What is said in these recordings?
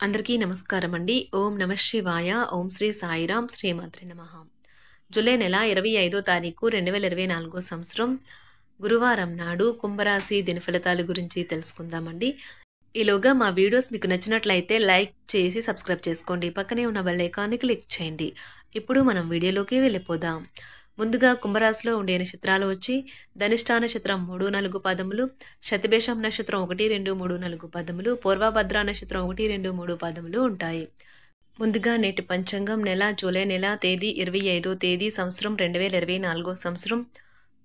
అందరికీ నమస్కారం అండి. ఓం నమః శివాయ. ఓం శ్రీ సాయిరాం. శ్రీమాత్రే నమః. జూలై నెల 25వ తారీఖు 2024 సంవత్సరం గురువారం నాడు కుంభరాశి దినఫలితాల గురించి తెలుసుకుందామండి. ఈలోగా మా వీడియోస్ మీకు నచ్చినట్లయితే లైక్ చేసి సబ్స్క్రైబ్ చేసుకోండి. పక్కనే ఉన్న బెల్ ఐకాన్ని క్లిక్ చేయండి. ఇప్పుడు మనం వీడియోలోకి వెళ్ళిపోదాం. ముందుగా కుంభరాశిలో ఉండే నక్షత్రాలు వచ్చి ధనిష్ఠా నక్షత్రం 3, 4 పదములు, శతభిషం నక్షత్రం 1, 2, 3, 4 పదములు, పూర్వభద్ర నక్షత్రం 1, 2, 3 పదములు ఉంటాయి. ముందుగా నేటి పంచాంగం నెల జూలై నెల తేదీ 25వ తేదీ సంవత్సరం 2024 సంవత్సరం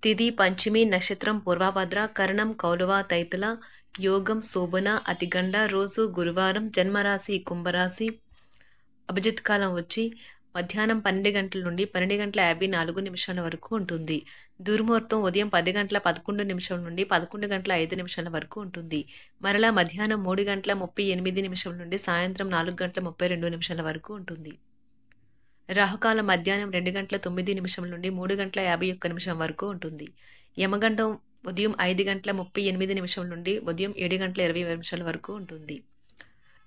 తిథి పంచమి నక్షత్రం పూర్వభద్ర కరణం కౌలవ తైతుల యోగం శోభన అతిగండ రోజు గురువారం జన్మరాశి కుంభరాశి అభిజిత్ కాలం వచ్చి మధ్యాహ్నం 12 గంటల నుండి 12 గంటల 54 నిమిషాల వరకు ఉంటుంది. దుర్ముహూర్తం ఉదయం 10 గంటల 11 నిమిషాల నుండి 11 గంటల 5 నిమిషాల వరకు ఉంటుంది. మరలా మధ్యాహ్నం 3 గంటల 38 నిమిషాల నుండి సాయంత్రం 4 గంటల 32 నిమిషాల వరకు ఉంటుంది. రాహుకాలం మధ్యాహ్నం 2 గంటల 9 నిమిషాల నుండి 3 గంటల 51 నిమిషం వరకు ఉంటుంది. యమగండం ఉదయం 5 గంటల 38 నిమిషాల నుండి ఉదయం 7 గంటల 20 నిమిషాల వరకు ఉంటుంది.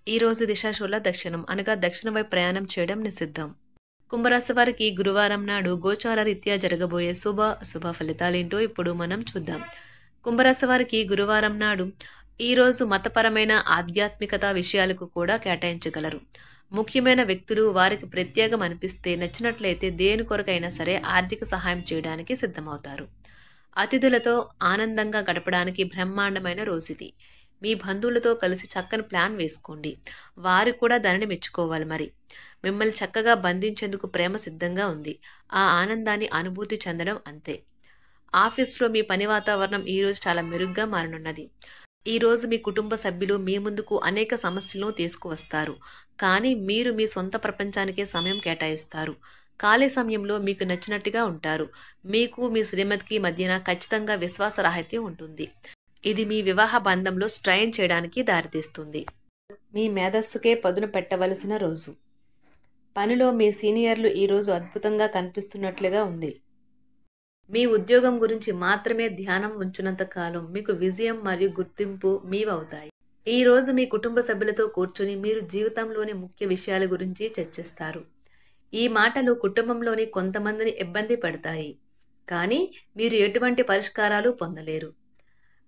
ఈ రోజు దిశాశూల దక్షిణం అనగా దక్షిణ వైపు ప్రయాణం చేయడం నిషిద్ధం. కుంభరాశి వారికి గురువారం నాడు గోచార రీత్యా జరగబోయే శుభ అశుభ ఫలితాలేంటో ఇప్పుడు మనం చూద్దాం. కుంభరాశి వారికి గురువారం నాడు ఈరోజు మతపరమైన ఆధ్యాత్మికత విషయాలకు కూడా కేటాయించగలరు. ముఖ్యమైన వ్యక్తులు వారికి ప్రత్యేకం అనిపిస్తే నచ్చినట్లయితే దేని కొరకైనా సరే ఆర్థిక సహాయం చేయడానికి సిద్ధమవుతారు. అతిథులతో ఆనందంగా గడపడానికి బ్రహ్మాండమైన రోజుది. మీ బంధువులతో కలిసి చక్కని ప్లాన్ వేసుకోండి. వారు కూడా దానిని మెచ్చుకోవాలి. మరి మిమ్మల్ని చక్కగా బంధించేందుకు ప్రేమ సిద్ధంగా ఉంది. ఆ ఆనందాన్ని అనుభూతి చెందడం అంతే. ఆఫీస్లో మీ పని వాతావరణం ఈరోజు చాలా మెరుగ్గా మారనున్నది. ఈరోజు మీ కుటుంబ సభ్యులు మీ ముందుకు అనేక సమస్యలను తీసుకువస్తారు. కానీ మీరు మీ సొంత ప్రపంచానికే సమయం కేటాయిస్తారు. ఖాళీ సమయంలో మీకు నచ్చినట్టుగా ఉంటారు. మీకు మీ శ్రీమతికి మధ్యన ఖచ్చితంగా విశ్వాసరాహిత్యం ఉంటుంది. ఇది మీ వివాహ బంధంలో స్ట్రైన్ చేయడానికి దారితీస్తుంది. మీ మేధస్సుకే పదును పెట్టవలసిన రోజు. పనిలో మీ సీనియర్లు ఈరోజు అద్భుతంగా కనిపిస్తున్నట్లుగా ఉంది. మీ ఉద్యోగం గురించి మాత్రమే ధ్యానం ఉంచినంత కాలం మీకు విజయం మరియు గుర్తింపు మీవవుతాయి. ఈరోజు మీ కుటుంబ సభ్యులతో కూర్చుని మీరు జీవితంలోని ముఖ్య విషయాల గురించి చర్చిస్తారు. ఈ మాటలు కుటుంబంలోని కొంతమందిని ఇబ్బంది పెడతాయి, కానీ మీరు ఎటువంటి పరిష్కారాలు పొందలేరు.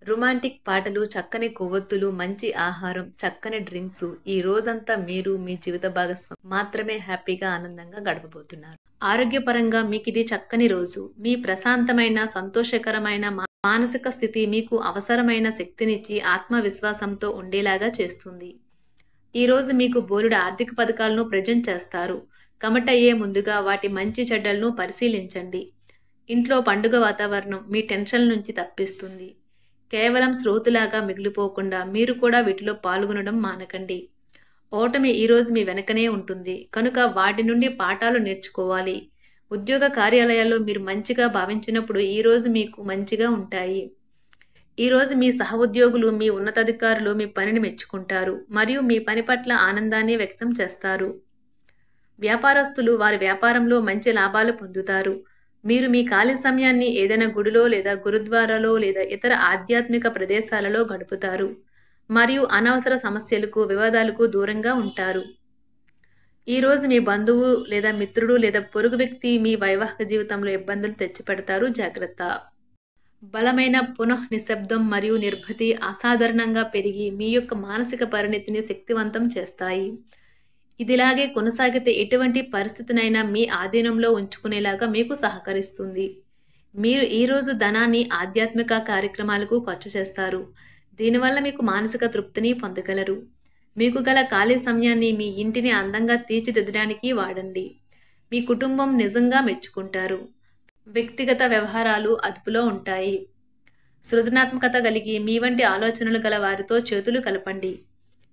రొమాంటిక్ పాటలు, చక్కని కొవ్వొత్తులు, మంచి ఆహారం, చక్కని డ్రింక్స్, ఈ రోజంతా మీరు మీ జీవిత భాగస్వామి మాత్రమే హ్యాపీగా ఆనందంగా గడపబోతున్నారు. ఆరోగ్యపరంగా మీకు ఇది చక్కని రోజు. మీ ప్రశాంతమైన సంతోషకరమైన మానసిక స్థితి మీకు అవసరమైన శక్తినిచ్చి ఆత్మవిశ్వాసంతో ఉండేలాగా చేస్తుంది. ఈరోజు మీకు బోలెడు ఆర్థిక పథకాలను ప్రజెంట్ చేస్తారు. కమిటయ్యే ముందుగా వాటి మంచి చెడ్డలను పరిశీలించండి. ఇంట్లో పండుగ వాతావరణం మీ టెన్షన్ నుంచి తప్పిస్తుంది. కేవలం శ్రోతులాగా మిగిలిపోకుండా మీరు కూడా వీటిలో పాల్గొనడం మానకండి. ఓటమి ఈరోజు మీ వెనకనే ఉంటుంది కనుక వాటి నుండి పాఠాలు నేర్చుకోవాలి. ఉద్యోగ కార్యాలయాల్లో మీరు మంచిగా భావించినప్పుడు ఈరోజు మీకు మంచిగా ఉంటాయి. ఈరోజు మీ సహోద్యోగులు, మీ ఉన్నతాధికారులు మీ పనిని మెచ్చుకుంటారు మరియు మీ పని పట్ల ఆనందాన్ని వ్యక్తం చేస్తారు. వ్యాపారస్తులు వారి వ్యాపారంలో మంచి లాభాలు పొందుతారు. మీరు మీ ఖాళీ సమయాన్ని ఏదైనా గుడిలో లేదా గురుద్వారాలో లేదా ఇతర ఆధ్యాత్మిక ప్రదేశాలలో గడుపుతారు మరియు అనవసర సమస్యలకు, వివాదాలకు దూరంగా ఉంటారు. ఈరోజు మీ బంధువు లేదా మిత్రుడు లేదా పొరుగు వ్యక్తి మీ వైవాహిక జీవితంలో ఇబ్బందులు తెచ్చిపెడతారు. జాగ్రత్త. బలమైన నిశ్శబ్దం మరియు నిర్భతి అసాధారణంగా పెరిగి మీ యొక్క మానసిక పరిణతిని శక్తివంతం చేస్తాయి. ఇదిలాగే కొనసాగితే ఎటువంటి పరిస్థితినైనా మీ ఆధీనంలో ఉంచుకునేలాగా మీకు సహకరిస్తుంది. మీరు ఈరోజు ధనాన్ని ఆధ్యాత్మిక కార్యక్రమాలకు ఖర్చు చేస్తారు. దీనివల్ల మీకు మానసిక తృప్తిని పొందగలరు. మీకు గల ఖాళీ సమయాన్ని మీ ఇంటిని అందంగా తీర్చిదిద్దడానికి వాడండి. మీ కుటుంబం నిజంగా మెచ్చుకుంటారు. వ్యక్తిగత వ్యవహారాలు అదుపులో ఉంటాయి. సృజనాత్మకత కలిగి మీ వంటి ఆలోచనలు గల వారితో చేతులు కలపండి.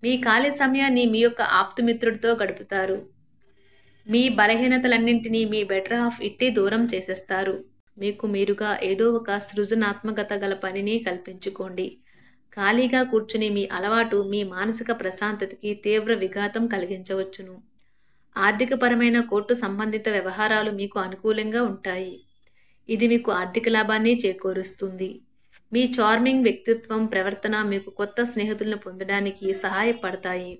మీ ఖాళీ సమయాన్ని మీ యొక్క ఆప్తుమిత్రుడితో గడుపుతారు. మీ బలహీనతలన్నింటినీ మీ బెటర్ హాఫ్ ఇట్టే దూరం చేసేస్తారు. మీకు మీరుగా ఏదో ఒక సృజనాత్మకత గల పనిని కల్పించుకోండి. ఖాళీగా కూర్చుని మీ అలవాటు మీ మానసిక ప్రశాంతతకి తీవ్ర విఘాతం కలిగించవచ్చును. ఆర్థికపరమైన కోర్టు సంబంధిత వ్యవహారాలు మీకు అనుకూలంగా ఉంటాయి. ఇది మీకు ఆర్థిక లాభాన్ని చేకూరుస్తుంది. మీ చార్మింగ్ వ్యక్తిత్వం, ప్రవర్తన మీకు కొత్త స్నేహితులను పొందడానికి సహాయపడతాయి.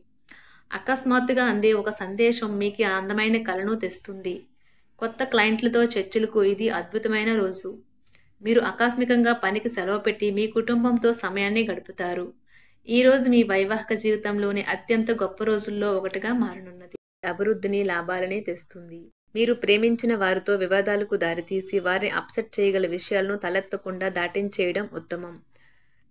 అకస్మాత్తుగా అందే ఒక సందేశం మీకు అందమైన కలను తెస్తుంది. కొత్త క్లయింట్లతో చర్చలకు ఇది అద్భుతమైన రోజు. మీరు ఆకస్మికంగా పనికి సెలవు పెట్టి మీ కుటుంబంతో సమయాన్ని గడుపుతారు. ఈ రోజు మీ వైవాహిక జీవితంలోని అత్యంత గొప్ప రోజుల్లో ఒకటిగా మారనున్నది. అభివృద్ధిని, లాభాలని తెస్తుంది. మీరు ప్రేమించిన వారితో వివాదాలకు దారితీసి వారిని అప్సెట్ చేయగల విషయాలను తలెత్తకుండా దాటించేయడం ఉత్తమం.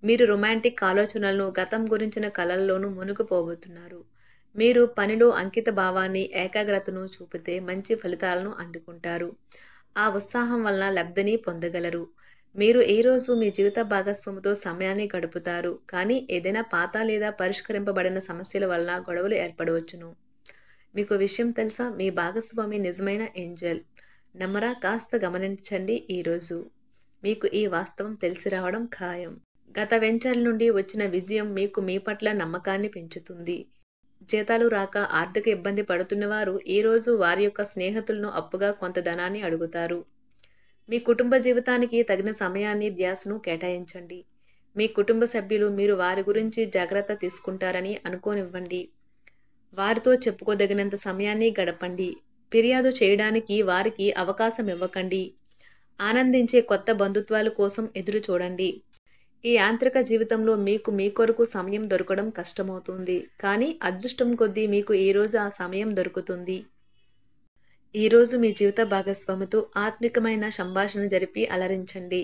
మీరు రొమాంటిక్ ఆలోచనలను, గతం గురించిన కలల్లోనూ మునిగిపోబోతున్నారు. మీరు పనిలో అంకిత భావాన్ని, ఏకాగ్రతను చూపితే మంచి ఫలితాలను అందుకుంటారు. ఆ ఉత్సాహం వలన లబ్ధిని పొందగలరు. మీరు ఈ రోజు మీ జీవిత భాగస్వామితో సమయాన్ని గడుపుతారు. కానీ ఏదైనా పాత లేదా పరిష్కరింపబడిన సమస్యల వలన గొడవలు ఏర్పడవచ్చును. మీకు విషయం తెలుసా? మీ భాగస్వామి నిజమైన ఏంజెల్. నమ్మరా? కాస్త గమనించండి. ఈరోజు మీకు ఈ వాస్తవం తెలిసి రావడం ఖాయం. గత వెంచర్ల నుండి వచ్చిన విజయం మీకు మీ పట్ల నమ్మకాన్ని పెంచుతుంది. జీతాలు రాక ఆర్థిక ఇబ్బంది పడుతున్నవారు ఈరోజు వారి యొక్క స్నేహితులను అప్పుగా కొంత ధనాన్ని అడుగుతారు. మీ కుటుంబ జీవితానికి తగిన సమయాన్ని, ధ్యాసను కేటాయించండి. మీ కుటుంబ సభ్యులు మీరు వారి గురించి జాగ్రత్త తీసుకుంటారని అనుకోనివ్వండి. వారితో చెప్పుకోదగినంత సమయాన్ని గడపండి. ఫిర్యాదు చేయడానికి వారికి అవకాశం ఇవ్వకండి. ఆనందించే కొత్త బంధుత్వాల కోసం ఎదురు చూడండి. ఈ యాంత్రిక జీవితంలో మీకు మీ కొరకు సమయం దొరకడం కష్టమవుతుంది. కానీ అదృష్టం కొద్దీ మీకు ఈరోజు ఆ సమయం దొరుకుతుంది. ఈరోజు మీ జీవిత భాగస్వామితో ఆత్మికమైన సంభాషణ జరిపి అలరించండి.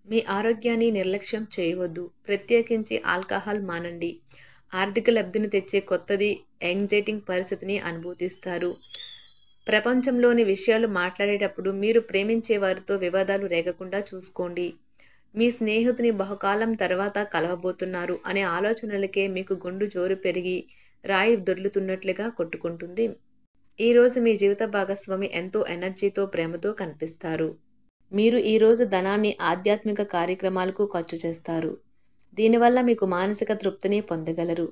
మీ ఆరోగ్యాన్ని నిర్లక్ష్యం చేయవద్దు. ప్రత్యేకించి ఆల్కహాల్ మానండి. ఆర్థిక లబ్ధిని తెచ్చే కొత్తది యాంగ్జైటింగ్ పరిస్థితిని అనుభూతిస్తారు. ప్రపంచంలోని విషయాలు మాట్లాడేటప్పుడు మీరు ప్రేమించే వారితో వివాదాలు రేగకుండా చూసుకోండి. మీ స్నేహితుని బహుకాలం తర్వాత కలవబోతున్నారు అనే ఆలోచనలకే మీకు గుండు జోరు పెరిగి రాయి దొర్లుతున్నట్లుగా కొట్టుకుంటుంది. ఈరోజు మీ జీవిత భాగస్వామి ఎంతో ఎనర్జీతో, ప్రేమతో కనిపిస్తారు. మీరు ఈరోజు ధనాన్ని ఆధ్యాత్మిక కార్యక్రమాలకు ఖర్చు చేస్తారు. దీనివల్ల మీకు మానసిక తృప్తిని పొందగలరు.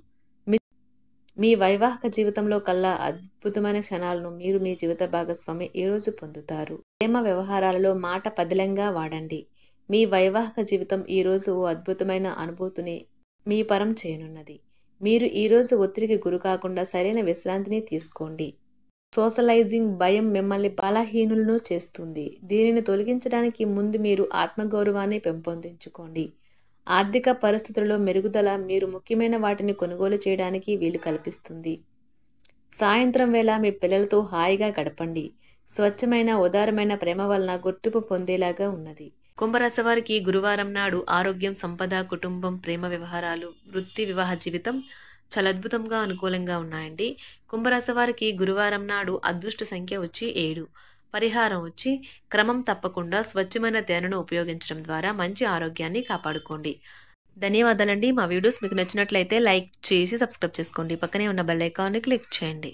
మీ వైవాహిక జీవితంలో కల్లా అద్భుతమైన క్షణాలను మీరు మీ జీవిత భాగస్వామి ఈరోజు పొందుతారు. ప్రేమ వ్యవహారాలలో మాట పదిలంగా వాడండి. మీ వైవాహిక జీవితం ఈరోజు ఓ అద్భుతమైన అనుభూతిని మీ పరం చేయనున్నది. మీరు ఈరోజు ఒత్తిడికి గురి కాకుండా సరైన విశ్రాంతిని తీసుకోండి. సోషలైజింగ్ భయం మిమ్మల్ని బలహీనులను చేస్తుంది. దీనిని తొలగించడానికి ముందు మీరు ఆత్మగౌరవాన్ని పెంపొందించుకోండి. ఆర్థిక పరిస్థితులలో మెరుగుదల మీరు ముఖ్యమైన వాటిని కొనుగోలు చేయడానికి వీలు కల్పిస్తుంది. సాయంత్రం వేళ మీ పిల్లలతో హాయిగా గడపండి. స్వచ్ఛమైన, ఉదారమైన ప్రేమ వలన గుర్తింపు పొందేలాగా ఉన్నది. కుంభరాశి వారికి గురువారం నాడు ఆరోగ్యం, సంపద, కుటుంబం, ప్రేమ వ్యవహారాలు, వృత్తి, వివాహ జీవితం చాలా అద్భుతంగా, అనుకూలంగా ఉన్నాయండి. కుంభరాశి వారికి గురువారం నాడు అదృష్ట సంఖ్య వచ్చి 7. పరిహారం వచ్చి క్రమం తప్పకుండా స్వచ్ఛమైన తేనెను ఉపయోగించడం ద్వారా మంచి ఆరోగ్యాన్ని కాపాడుకోండి. ధన్యవాదాలండి. మా వీడియోస్ మీకు నచ్చినట్లయితే లైక్ చేసి సబ్స్క్రైబ్ చేసుకోండి. పక్కనే ఉన్న బెల్ ఐకాన్ని క్లిక్ చేయండి.